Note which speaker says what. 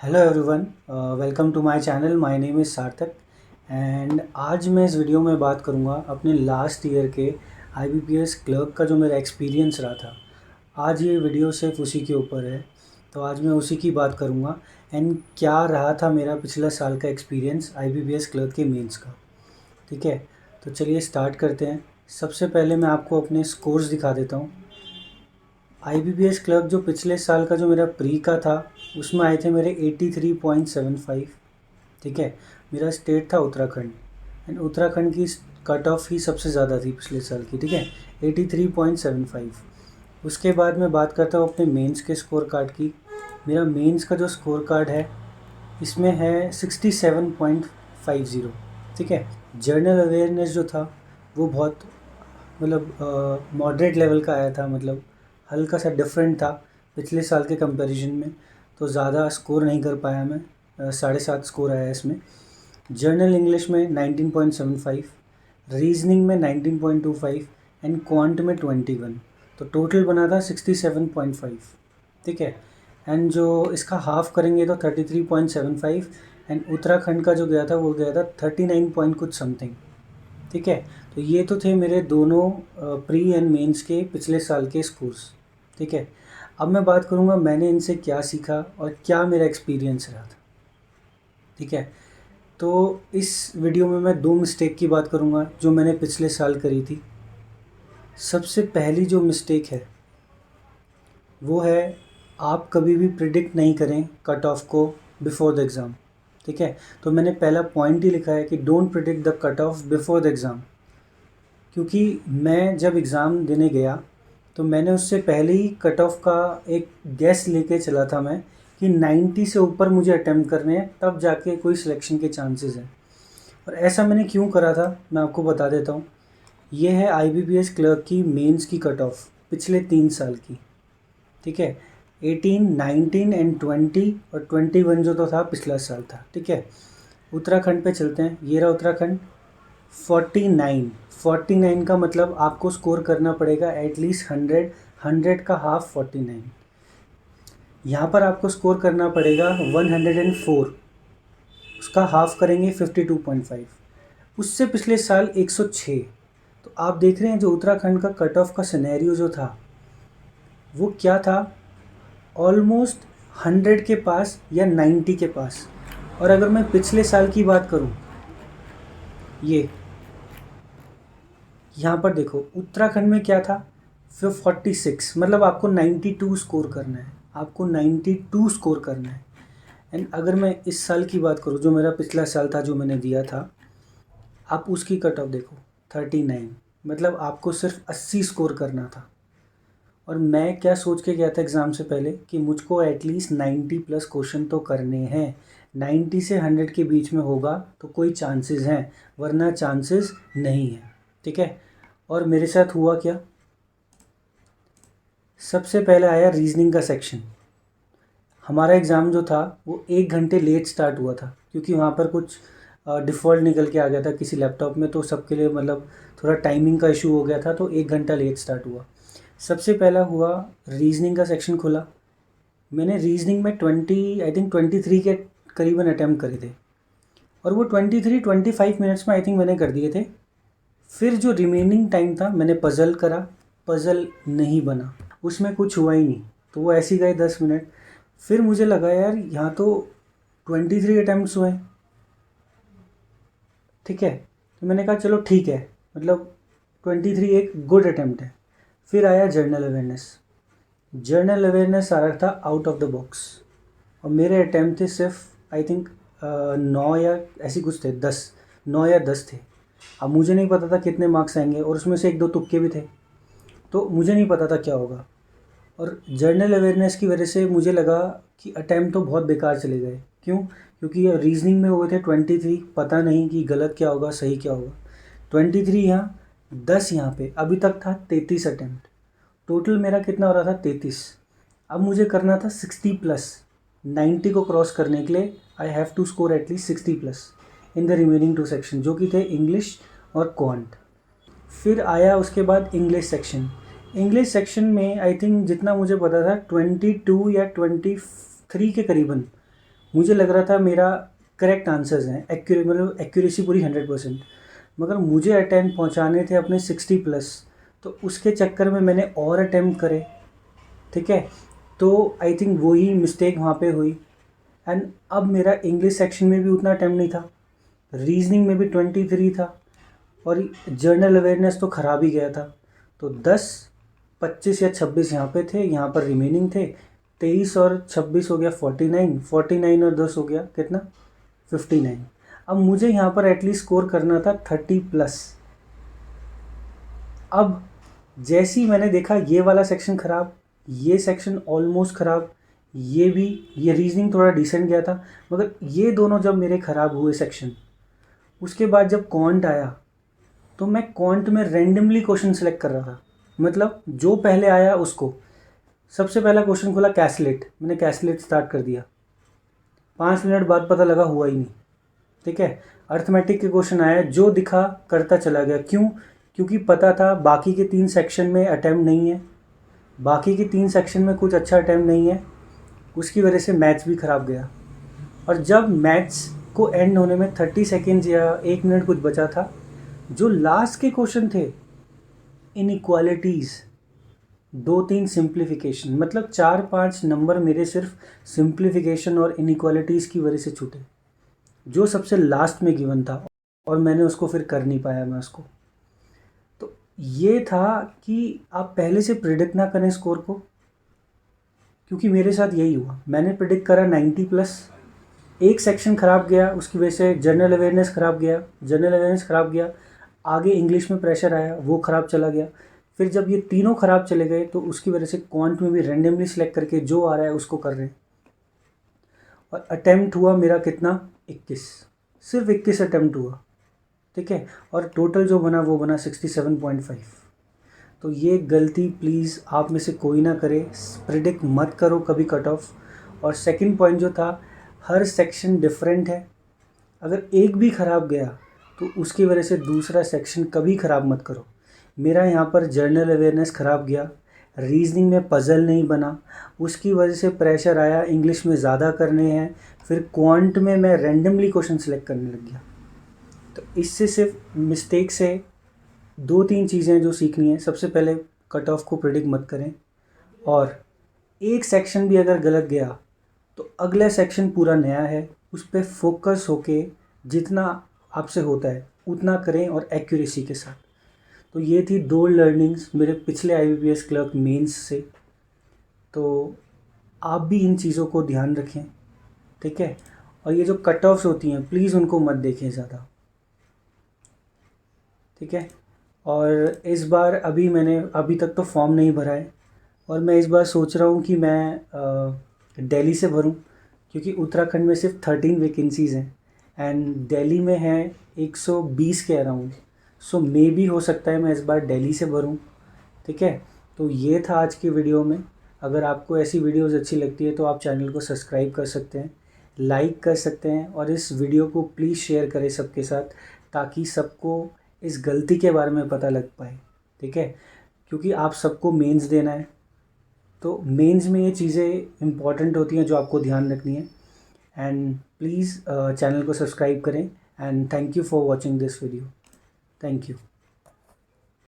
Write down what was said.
Speaker 1: Hello everyone, welcome to my channel. My name is Sarthak and आज मैं इस video में बात करूंगा अपने लास्ट ईयर के आईबीपीएस क्लर्क का जो मेरा एक्सपीरियंस रहा था। आज ये वीडियो सिर्फ उसी के ऊपर है, तो आज मैं उसी की बात करूंगा एंड क्या रहा था मेरा पिछले साल का एक्सपीरियंस आईबीपीएस क्लर्क के मेंस का। ठीक है, तो चलिए स्टार्ट करते हैं। सबसे पहले मैं आपको अपने स्कोर्स दिखा देता हूँ। आईबीपीएस क्लर्क जो पिछले साल का जो मेरा प्री का था उसमें आए थे मेरे 83.75। ठीक है, मेरा स्टेट था उत्तराखंड एंड उत्तराखंड की कट ऑफ ही सबसे ज़्यादा थी पिछले साल की। ठीक है, 83.75। उसके बाद मैं बात करता हूँ अपने मेंस के स्कोर कार्ड की। मेरा मेंस का जो स्कोर कार्ड है इसमें है 67.50। ठीक है, जर्नल अवेयरनेस जो था वो बहुत मॉडरेट लेवल का आया था, मतलब हल्का सा डिफरेंट था पिछले साल के कंपैरिजन में, तो ज़्यादा स्कोर नहीं कर पाया मैं। 7.5 स्कोर आया इसमें। जर्नल इंग्लिश में 19.75, रीजनिंग में 19.25 एंड क्वांट में 21, तो टोटल बना था 67.5। ठीक है, एंड जो इसका हाफ करेंगे तो 33.75 एंड उत्तराखंड का जो गया था वो गया था 39 पॉइंट कुछ समथिंग। ठीक है, तो ये तो थे मेरे दोनों प्री एंड मेंस के पिछले साल के स्कोर्स। ठीक है, अब मैं बात करूँगा मैंने इनसे क्या सीखा और क्या मेरा एक्सपीरियंस रहा था। ठीक है, तो इस वीडियो में मैं 2 मिस्टेक की बात करूँगा जो मैंने पिछले साल करी थी। सबसे पहली जो मिस्टेक है वो है आप कभी भी प्रिडिक्ट नहीं करें कट ऑफ को बिफोर द एग्ज़ाम। ठीक है, तो मैंने पहला पॉइंट ही लिखा है कि don't predict the cut off before the exam, क्योंकि मैं जब एग्ज़ाम देने गया तो मैंने उससे पहले ही कट ऑफ का एक गैस लेके चला था मैं कि 90 से ऊपर मुझे अटेम्प्ट करने हैं, तब जाके कोई सिलेक्शन के चांसेस हैं। और ऐसा मैंने क्यों करा था मैं आपको बता देता हूँ। ये है आईबीपीएस क्लर्क की मेंस की कट ऑफ पिछले 3 साल की। ठीक है, 18, 19 एंड 20 और 21 जो तो था पिछला साल था। ठीक है, उत्तराखंड पे चलते हैं। ये रहा उत्तराखंड। 49 का मतलब आपको स्कोर करना पड़ेगा एटलीस्ट 100, 100 का हाफ 49। यहाँ पर आपको स्कोर करना पड़ेगा 104, उसका हाफ करेंगे 52.5। उससे पिछले साल 106। तो आप देख रहे हैं जो उत्तराखंड का कट ऑफ का सिनेरियो जो था वो क्या था, ऑलमोस्ट 100 के पास या 90 के पास। और अगर मैं पिछले साल की बात करूँ, ये यहाँ पर देखो उत्तराखंड में क्या था, फिर 46, मतलब आपको 92 स्कोर करना है, आपको 92 स्कोर करना है। एंड अगर मैं इस साल की बात करूँ जो मेरा पिछला साल था जो मैंने दिया था, आप उसकी कट ऑफ देखो 39, मतलब आपको सिर्फ 80 स्कोर करना था। और मैं क्या सोच के गया था एग्ज़ाम से पहले कि मुझको एटलीस्ट 90 प्लस क्वेश्चन तो करने हैं, 90 से 100 के बीच में होगा तो कोई चांसेस हैं, वरना चांसेस नहीं है। ठीक है, और मेरे साथ हुआ क्या, सबसे पहले आया रीजनिंग का सेक्शन। हमारा एग्ज़ाम जो था वो 1 घंटे लेट स्टार्ट हुआ था, क्योंकि वहाँ पर कुछ डिफ़ॉल्ट निकल के आ गया था किसी लैपटॉप में, तो सबके लिए मतलब थोड़ा टाइमिंग का इशू हो गया था, तो 1 घंटा लेट स्टार्ट हुआ। सबसे पहला हुआ रीजनिंग का सेक्शन खुला। मैंने रीजनिंग में 20, आई थिंक 23 के करीबन अटैम्प्ट करे थे, और वो 23-25 मिनट्स में आई थिंक मैंने कर दिए थे। फिर जो रिमेनिंग टाइम था मैंने पज़ल करा, पज़ल नहीं बना, उसमें कुछ हुआ ही नहीं, तो वो ऐसे ही गए 10 मिनट। फिर मुझे लगा यार यहाँ तो 23 अटैम्प्ट्स हुए। ठीक है, तो मैंने कहा चलो ठीक है, मतलब 23 एक गुड अटैम्प्ट है। फिर आया जर्नल अवेयरनेस। जर्नल अवेयरनेस आ रहा था आउट ऑफ द बॉक्स, और मेरे अटैम्प्ट थे सिर्फ आई थिंक 9 या ऐसी कुछ थे, 10, 9 या 10 थे। अब मुझे नहीं पता था कितने मार्क्स आएंगे, और उसमें से 1-2 तुक्के भी थे, तो मुझे नहीं पता था क्या होगा। और जर्नल अवेयरनेस की वजह से मुझे लगा कि अटैम्प्ट तो बहुत बेकार चले गए। क्यों? क्योंकि रीजनिंग में हुए थे 23, पता नहीं कि गलत क्या होगा सही क्या होगा। 23 यहाँ, 10 यहाँ पे, अभी तक था 33 अटैम्प्ट। टोटल मेरा कितना हो रहा था 33। अब मुझे करना था 60 प्लस, 90 को क्रॉस करने के लिए I have to score at least 60 plus in the remaining 2 section, जो कि थे इंग्लिश और क्वांट। फिर आया उसके बाद इंग्लिश सेक्शन। इंग्लिश सेक्शन में आई थिंक जितना मुझे पता था 22 या 23 के करीबन मुझे लग रहा था मेरा करेक्ट आंसर्स हैं, मतलब एक्यूरेसी पूरी 100%, मगर मुझे अटैम्प्ट पहुंचाने थे अपने 60 प्लस, तो उसके चक्कर में मैंने और अटैम्प्ट करे, ठीक है। तो आई थिंक वही मिस्टेक वहाँ पे हुई। एंड अब मेरा इंग्लिश सेक्शन में भी उतना अटैम्प्ट नहीं था, रीजनिंग में भी 23 था, और जर्नल अवेयरनेस तो ख़राब ही गया था। तो 10, 25 या 26 यहाँ पे थे, यहाँ पर रिमेनिंग थे 23 और 26 हो गया 49, 49 और 10 हो गया कितना 59। अब मुझे यहाँ पर एटलीस्ट स्कोर करना था 30 प्लस। अब जैसे ही मैंने देखा ये वाला सेक्शन ख़राब, ये सेक्शन ऑलमोस्ट ख़राब, ये भी, ये रीजनिंग थोड़ा डिसेंट गया था, मगर ये दोनों जब मेरे ख़राब हुए सेक्शन, उसके बाद जब क्वांट आया तो मैं क्वांट में रैंडमली क्वेश्चन सेलेक्ट कर रहा था। मतलब जो पहले आया उसको, सबसे पहला क्वेश्चन खोला कैसलेट, मैंने कैसलेट स्टार्ट कर दिया, 5 मिनट बाद पता लगा हुआ ही नहीं, ठीक है। अर्थमेटिक के क्वेश्चन आया, जो दिखा करता चला गया। क्यों? क्योंकि पता था बाकी के 3 सेक्शन में अटैम्प्ट नहीं है, बाकी के 3 सेक्शन में कुछ अच्छा अटैम्प्ट नहीं है, उसकी वजह से मैथ्स भी ख़राब गया। और जब मैथ्स को एंड होने में 30 सेकेंड्स या 1 मिनट कुछ बचा था, जो लास्ट के क्वेश्चन थे, इनइक्वालिटीज़, 2-3 सिंप्लीफिकेशन, मतलब 4-5 नंबर मेरे सिर्फ सिंप्लीफिकेशन और इनइक्वालिटीज़ की वजह से छूटे, जो सबसे लास्ट में गिवन था, और मैंने उसको फिर कर नहीं पाया मैं उसको। तो ये था कि आप पहले से प्रिडिक्ट ना करें स्कोर को, क्योंकि मेरे साथ यही हुआ। मैंने प्रिडिक्ट करा 90 प्लस, एक सेक्शन ख़राब गया, उसकी वजह से जनरल अवेयरनेस ख़राब गया, जनरल अवेयरनेस ख़राब गया, आगे इंग्लिश में प्रेशर आया, वो ख़राब चला गया। फिर जब ये तीनों ख़राब चले गए तो उसकी वजह से क्वांट में भी रैंडमली सिलेक्ट करके जो आ रहा है उसको कर रहे हैं। और अटैम्प्ट हुआ मेरा कितना, 21, सिर्फ 21 अटैम्प्ट हुआ, ठीक है। और टोटल जो बना वो बना 67.5। तो ये गलती प्लीज़ आप में से कोई ना करे, प्रिडिक्ट मत करो कभी कट ऑफ। और सेकंड पॉइंट जो था, हर सेक्शन डिफरेंट है, अगर एक भी ख़राब गया तो उसकी वजह से दूसरा सेक्शन कभी ख़राब मत करो। मेरा यहाँ पर जर्नल अवेयरनेस ख़राब गया, रीजनिंग में पज़ल नहीं बना, उसकी वजह से प्रेशर आया इंग्लिश में ज़्यादा करने हैं, फिर क्वांट में मैं रैंडमली क्वेश्चन सेलेक्ट करने लग गया। तो इससे सिर्फ मिस्टेक से 2-3 चीज़ें जो सीखनी है। सबसे पहले कट ऑफ को प्रिडिक्ट मत करें, और एक सेक्शन भी अगर गलत गया तो अगला सेक्शन पूरा नया है, उस पर फोकस होके जितना आपसे होता है उतना करें, और एक्यूरेसी के साथ। तो ये थी 2 लर्निंग्स मेरे पिछले IBPS क्लर्क मेंस से। तो आप भी इन चीज़ों को ध्यान रखें, ठीक है। और ये जो कट ऑफ्स होती हैं प्लीज़ उनको मत देखें ज़्यादा, ठीक है। और इस बार मैंने अभी तक तो फॉर्म नहीं भरा है, और मैं इस बार सोच रहा हूँ कि मैं दिल्ली से भरूँ, क्योंकि उत्तराखंड में सिर्फ 13 वैकेंसीज़ हैं, एंड दिल्ली में है 120 के अराउंड। सो मे भी हो सकता है मैं इस बार दिल्ली से भरूँ, ठीक है। तो ये था आज की वीडियो में। अगर आपको ऐसी वीडियोस अच्छी लगती है तो आप चैनल को सब्सक्राइब कर सकते हैं, लाइक कर सकते हैं, और इस वीडियो को प्लीज़ शेयर करें सबके साथ, ताकि सबको इस गलती के बारे में पता लग पाए, ठीक है। क्योंकि आप सबको मेंस देना है, तो मेंस में ये चीज़ें इम्पॉर्टेंट होती हैं जो आपको ध्यान रखनी है। एंड प्लीज़ चैनल को सब्सक्राइब करें, and thank you for watching this video. Thank you.